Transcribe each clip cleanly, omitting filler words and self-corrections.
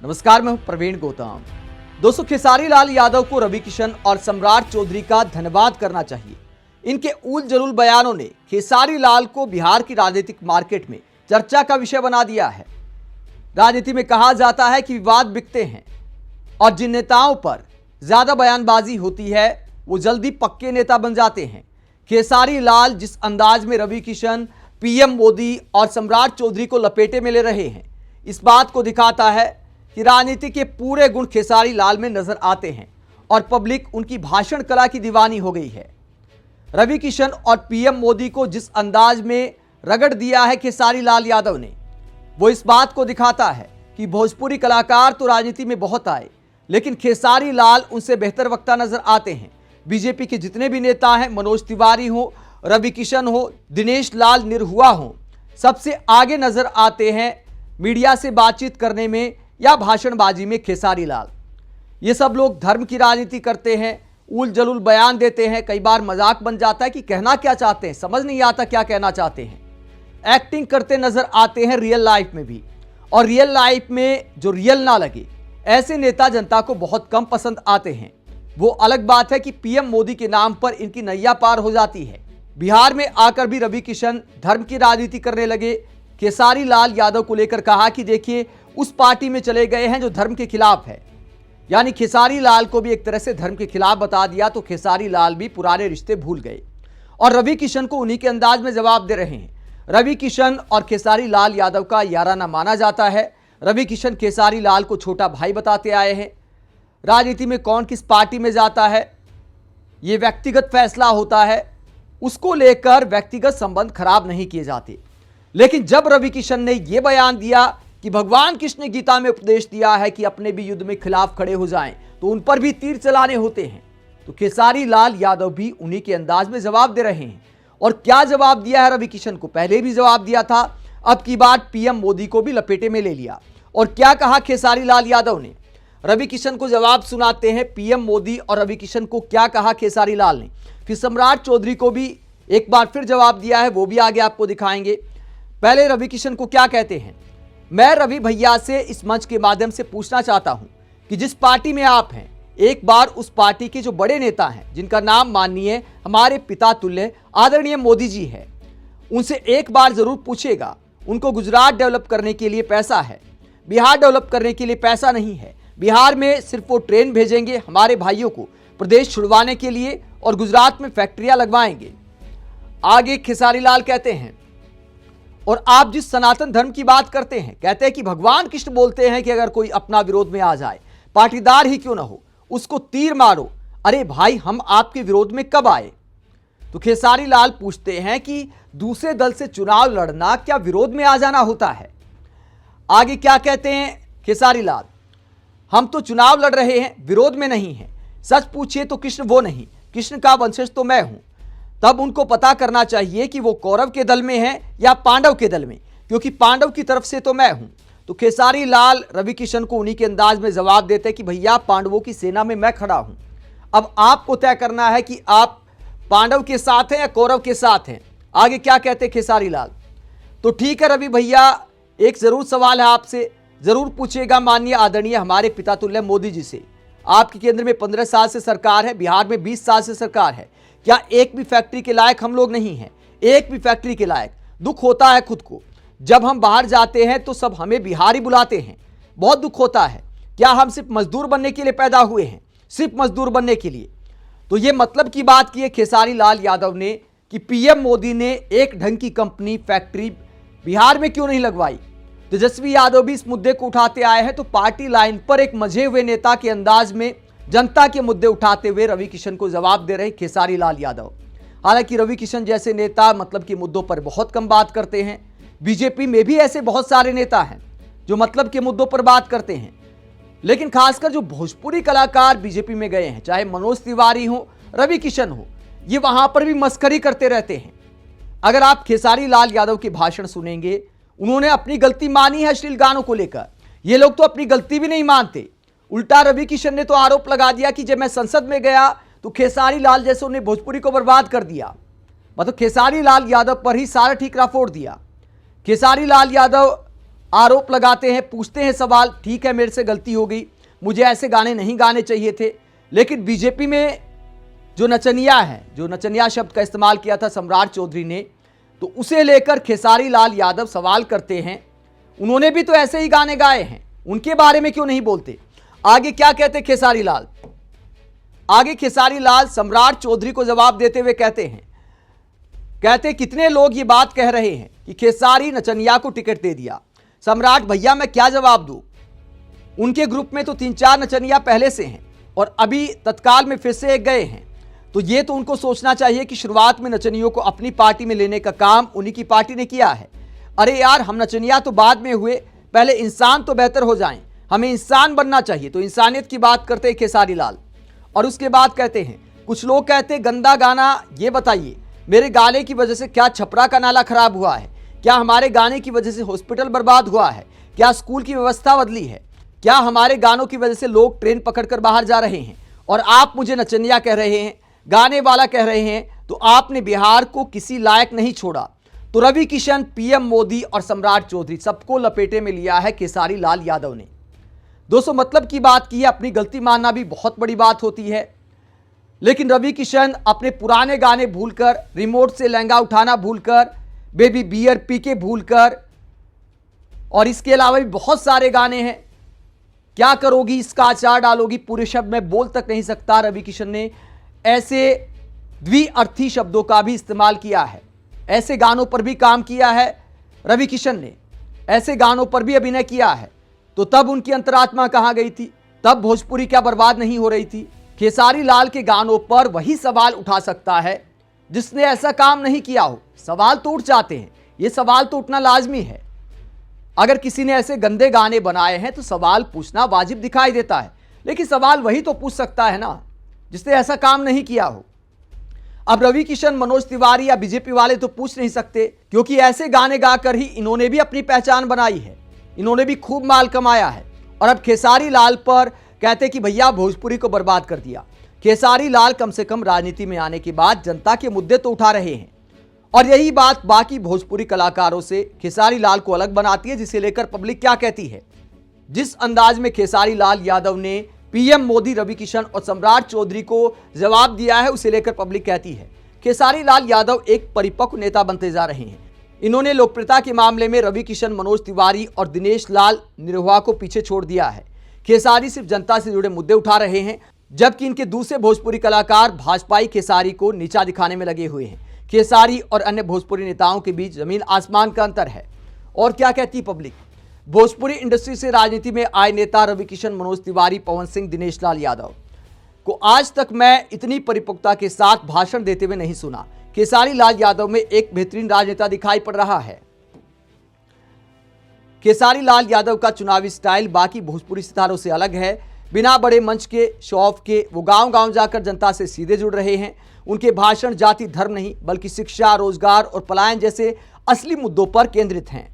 नमस्कार, मैं हूं प्रवीण गौतम। दोस्तों, खेसारी लाल यादव को रवि किशन और सम्राट चौधरी का धन्यवाद करना चाहिए। इनके उल जलूल बयानों ने खेसारी लाल को बिहार की राजनीतिक मार्केट में चर्चा का विषय बना दिया है। राजनीति में कहा जाता है कि विवाद बिकते हैं और जिन नेताओं पर ज्यादा बयानबाजी होती है वो जल्दी पक्के नेता बन जाते हैं। खेसारी लाल जिस अंदाज में रवि किशन, पीएम मोदी और सम्राट चौधरी को लपेटे में ले रहे हैं, इस बात को दिखाता है कि राजनीति के पूरे गुण खेसारी लाल में नजर आते हैं और पब्लिक उनकी भाषण कला की दीवानी हो गई है। रवि किशन और पीएम मोदी को जिस अंदाज में रगड़ दिया है खेसारी लाल यादव ने, वो इस बात को दिखाता है कि भोजपुरी कलाकार तो राजनीति में बहुत आए, लेकिन खेसारी लाल उनसे बेहतर वक्ता नजर आते हैं। बीजेपी के जितने भी नेता हैं, मनोज तिवारी हो, रवि किशन हो, दिनेश लाल निरहुआ हो, सबसे आगे नजर आते हैं मीडिया से बातचीत करने में या भाषणबाजी में खेसारी लाल। ये सब लोग धर्म की राजनीति करते हैं, उल जलूल बयान देते हैं। कई बार मजाक बन जाता है कि कहना क्या चाहते हैं, समझ नहीं आता क्या कहना चाहते हैं। एक्टिंग करते नजर आते हैं रियल लाइफ में भी, और रियल लाइफ में जो रियल ना लगे ऐसे नेता जनता को बहुत कम पसंद आते हैं। वो अलग बात है कि पीएम मोदी के नाम पर इनकी नैया पार हो जाती है। बिहार में आकर भी रवि किशन धर्म की राजनीति करने लगे। खेसारी लाल यादव को लेकर कहा कि देखिए, उस पार्टी में चले गए हैं जो धर्म के खिलाफ है। यानी खेसारी लाल को भी एक तरह से धर्म के खिलाफ बता दिया, तो खेसारी लाल भी पुराने रिश्ते भूल गए और रवि किशन को उन्हीं के अंदाज में जवाब दे रहे हैं। रवि किशन और खेसारी लाल यादव का याराना माना जाता है। रवि किशन खेसारी लाल को छोटा भाई बताते आए हैं। राजनीति में कौन किस पार्टी में जाता है ये व्यक्तिगत फैसला होता है, उसको लेकर व्यक्तिगत संबंध खराब नहीं किए जाते। लेकिन जब रवि किशन ने यह बयान दिया कि भगवान कृष्ण ने गीता में उपदेश दिया है कि अपने भी युद्ध में खिलाफ खड़े हो जाएं, तो उन पर भी तीर चलाने होते हैं, तो खेसारी लाल यादव भी उन्हीं के अंदाज में जवाब दे रहे हैं। और क्या जवाब दिया है रवि किशन को? पहले भी जवाब दिया था, अब की बार पीएम मोदी को भी लपेटे में ले लिया। और क्या कहा खेसारी लाल यादव ने? रवि किशन को जवाब सुनाते हैं पीएम मोदी और रवि किशन को क्या कहा खेसारी लाल ने। फिर सम्राट चौधरी को भी एक बार फिर जवाब दिया है, वो भी आगे आपको दिखाएंगे। पहले रवि किशन को क्या कहते हैं? मैं रवि भैया से इस मंच के माध्यम से पूछना चाहता हूं कि जिस पार्टी में आप हैं, एक बार उस पार्टी के जो बड़े नेता हैं, जिनका नाम माननीय हमारे पिता तुल्य आदरणीय मोदी जी है, उनसे एक बार जरूर पूछेगा। उनको गुजरात डेवलप करने के लिए पैसा है, बिहार डेवलप करने के लिए पैसा नहीं है। बिहार में सिर्फ वो ट्रेन भेजेंगे हमारे भाइयों को प्रदेश छुड़वाने के लिए और गुजरात में फैक्ट्रियां लगवाएंगे। आगे खेसारी लाल कहते हैं, और आप जिस सनातन धर्म की बात करते हैं, कहते हैं कि भगवान कृष्ण बोलते हैं कि अगर कोई अपना विरोध में आ जाए, पाटीदार ही क्यों ना हो, उसको तीर मारो। अरे भाई, हम आपके विरोध में कब आए? तो खेसारी लाल पूछते हैं कि दूसरे दल से चुनाव लड़ना क्या विरोध में आ जाना होता है? आगे क्या कहते हैं खेसारी लाल? हम तो चुनाव लड़ रहे हैं, विरोध में नहीं है। सच पूछिए तो कृष्ण वो नहीं, कृष्ण का वंशज तो मैं हूं। तब उनको पता करना चाहिए कि वो कौरव के दल में है या पांडव के दल में, क्योंकि पांडव की तरफ से तो मैं हूं। तो खेसारी लाल रवि किशन को उन्हीं के अंदाज में जवाब देते हैं कि भैया, पांडवों की सेना में मैं खड़ा हूं। अब आपको तय करना है कि आप पांडव के साथ हैं या कौरव के साथ हैं। आगे क्या कहते हैं खेसारी लाल? तो ठीक है रवि भैया, एक जरूर सवाल है आपसे, जरूर पूछेगा माननीय आदरणीय हमारे पिता तुल्य मोदी जी से। आपके केंद्र में 15 साल से सरकार है, बिहार में 20 साल से सरकार है, क्या एक भी फैक्ट्री के लायक हम लोग नहीं हैं? एक भी फैक्ट्री के लायक। दुख होता है खुद को, जब हम बाहर जाते हैं तो सब हमें बिहारी बुलाते हैं, बहुत दुख होता है। क्या हम सिर्फ मजदूर बनने के लिए पैदा हुए हैं? सिर्फ मजदूर बनने के लिए? तो ये मतलब की बात की है खेसारी लाल यादव ने कि पीएम मोदी ने एक ढंग की कंपनी, फैक्ट्री बिहार में क्यों नहीं लगवाई? तेजस्वी यादव भी इस मुद्दे को उठाते आए हैं। तो पार्टी लाइन पर एक मजे हुए नेता के अंदाज में जनता के मुद्दे उठाते हुए रवि किशन को जवाब दे रहे खेसारी लाल यादव। हालांकि रवि किशन जैसे नेता मतलब के मुद्दों पर बहुत कम बात करते हैं। बीजेपी में भी ऐसे बहुत सारे नेता हैं जो मतलब के मुद्दों पर बात करते हैं, लेकिन खासकर जो भोजपुरी कलाकार बीजेपी में गए हैं, चाहे मनोज तिवारी हो, रवि किशन हो, ये वहां पर भी मस्करी करते रहते हैं। अगर आप खेसारी लाल यादव के भाषण सुनेंगे, उन्होंने अपनी गलती मानी है अश्लील गानों को लेकर। ये लोग तो अपनी गलती भी नहीं मानते। उल्टा रवि किशन ने तो आरोप लगा दिया कि जब मैं संसद में गया तो खेसारी लाल जैसे उन्हें भोजपुरी को बर्बाद कर दिया। मतलब खेसारी लाल यादव पर ही सारा ठीकरा फोड़ दिया। खेसारी लाल यादव आरोप लगाते हैं, पूछते हैं सवाल, ठीक है मेरे से गलती हो गई, मुझे ऐसे गाने नहीं गाने चाहिए थे। लेकिन बीजेपी में जो नचनिया है, जो नचनिया शब्द का इस्तेमाल किया था सम्राट चौधरी ने, तो उसे लेकर खेसारी लाल यादव सवाल करते हैं, उन्होंने भी तो ऐसे ही गाने गाए हैं, उनके बारे में क्यों नहीं बोलते। आगे क्या कहते खेसारी लाल, आगे खेसारी लाल सम्राट चौधरी को जवाब देते हुए कहते कितने लोग ये बात कह रहे हैं कि खेसारी नचनिया को टिकट दे दिया। सम्राट भैया मैं क्या जवाब दूं, उनके ग्रुप में तो 3-4 नचनिया पहले से हैं और अभी तत्काल में फिर से एक गए हैं, तो ये तो उनको सोचना चाहिए कि शुरुआत में नचनियों को अपनी पार्टी में लेने का काम उन्हीं की पार्टी ने किया है। अरे यार, हम नचनिया तो बाद में हुए, पहले इंसान तो बेहतर हो जाएं, हमें इंसान बनना चाहिए। तो इंसानियत की बात करते हैं खेसारी लाल। और उसके बाद कहते हैं, कुछ लोग कहते हैं गंदा गाना, ये बताइए मेरे गाने की वजह से क्या छपरा का नाला खराब हुआ है, क्या हमारे गाने की वजह से हॉस्पिटल बर्बाद हुआ है, क्या स्कूल की व्यवस्था बदली है, क्या हमारे गानों की वजह से लोग ट्रेन पकड़कर बाहर जा रहे हैं, और आप मुझे नचनिया कह रहे हैं, गाने वाला कह रहे हैं। तो आपने बिहार को किसी लायक नहीं छोड़ा। तो रवि किशन, पीएम मोदी और सम्राट चौधरी सबको लपेटे में लिया है खेसारी लाल यादव ने। दोस्तों, मतलब की बात की है, अपनी गलती मानना भी बहुत बड़ी बात होती है। लेकिन रवि किशन अपने पुराने गाने भूलकर, रिमोट से लहंगा उठाना भूलकर, बेबी बियर पी के भूलकर, और इसके अलावा भी बहुत सारे गाने हैं, क्या करोगी इसका अचार डालोगी, पूरे शब्द में बोल तक नहीं सकता। रवि किशन ने ऐसे द्विअर्थी शब्दों का भी इस्तेमाल किया है, ऐसे गानों पर भी काम किया है रवि किशन ने, ऐसे गानों पर भी अभिनय किया है। तो तब उनकी अंतरात्मा कहां गई थी, तब भोजपुरी क्या बर्बाद नहीं हो रही थी। खेसारी लाल के गानों पर वही सवाल उठा सकता है जिसने ऐसा काम नहीं किया हो। सवाल तो उठ जाते हैं, ये सवाल तो उठना लाजमी है। अगर किसी ने ऐसे गंदे गाने बनाए हैं तो सवाल पूछना वाजिब दिखाई देता है, लेकिन सवाल वही तो पूछ सकता है ना जिसने ऐसा काम नहीं किया हो। अब रवि किशन, मनोज तिवारी या बीजेपी वाले तो पूछ नहीं सकते, क्योंकि ऐसे गाने गाकर ही इन्होंने भी अपनी पहचान बनाई है, इन्होंने भी खूब माल कमाया है। और अब खेसारी लाल पर कहते कि भैया भोजपुरी को बर्बाद कर दिया। खेसारी लाल कम से कम राजनीति में आने के बाद जनता के मुद्दे तो उठा रहे हैं, और यही बात बाकी भोजपुरी कलाकारों से खेसारी लाल को अलग बनाती है, जिसे लेकर पब्लिक क्या कहती है। जिस अंदाज में खेसारी लाल यादव ने पीएम मोदी, रवि किशन और सम्राट चौधरी को जवाब दिया है, उसे लेकर पब्लिक कहती है खेसारी लाल यादव एक परिपक्व नेता बनते जा रहे हैं। इन्होंने लोकप्रियता के मामले में रवि किशन, मनोज तिवारी और दिनेश लाल निरहुआ को पीछे छोड़ दिया है। खेसारी सिर्फ जनता से जुड़े मुद्दे उठा रहे हैं, जबकि इनके दूसरे भोजपुरी कलाकार भाजपाई खेसारी को नीचा दिखाने में लगे हुए हैं। खेसारी और अन्य भोजपुरी नेताओं के बीच जमीन आसमान का अंतर है। और क्या कहती पब्लिक, भोजपुरी इंडस्ट्री से राजनीति में आए नेता रवि किशन, मनोज तिवारी, पवन सिंह, दिनेश लाल यादव को आज तक मैं इतनी परिपक्वता के साथ भाषण देते हुए नहीं सुना। खेसारी लाल यादव में एक बेहतरीन राजनेता दिखाई पड़ रहा है। खेसारी लाल यादव का चुनावी स्टाइल बाकी भोजपुरी सितारों से अलग है। बिना बड़े मंच के, शो ऑफ के वो गांव-गांव जाकर जनता से सीधे जुड़ रहे हैं। उनके भाषण जाति धर्म नहीं बल्कि शिक्षा, रोजगार और पलायन जैसे असली मुद्दों पर केंद्रित हैं।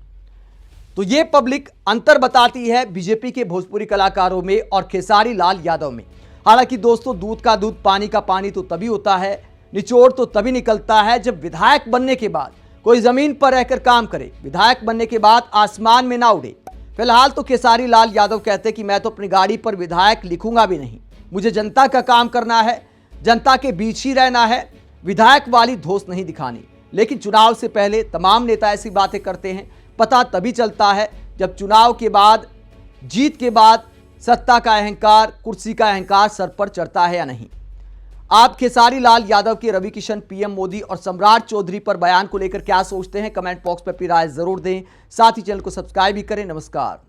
तो ये पब्लिक अंतर बताती है बीजेपी के भोजपुरी कलाकारों में और खेसारी लाल यादव में। हालांकि दोस्तों, दूध का दूध, पानी का पानी तो तभी होता है, निचोड़ तो तभी निकलता है जब विधायक बनने के बाद कोई जमीन पर रहकर काम करे, विधायक बनने के बाद आसमान में ना उड़े। फिलहाल तो खेसारी लाल यादव कहते कि मैं तो अपनी गाड़ी पर विधायक लिखूंगा भी नहीं, मुझे जनता का काम करना है, जनता के बीच ही रहना है, विधायक वाली धोस नहीं दिखानी। लेकिन चुनाव से पहले तमाम नेता ऐसी बातें करते हैं, पता तभी चलता है जब चुनाव के बाद, जीत के बाद सत्ता का अहंकार, कुर्सी का अहंकार सर पर चढ़ता है या नहीं। आप खेसारी लाल यादव के रवि किशन, पीएम मोदी और सम्राट चौधरी पर बयान को लेकर क्या सोचते हैं, कमेंट बॉक्स पर अपनी राय जरूर दें। साथ ही चैनल को सब्सक्राइब भी करें। नमस्कार।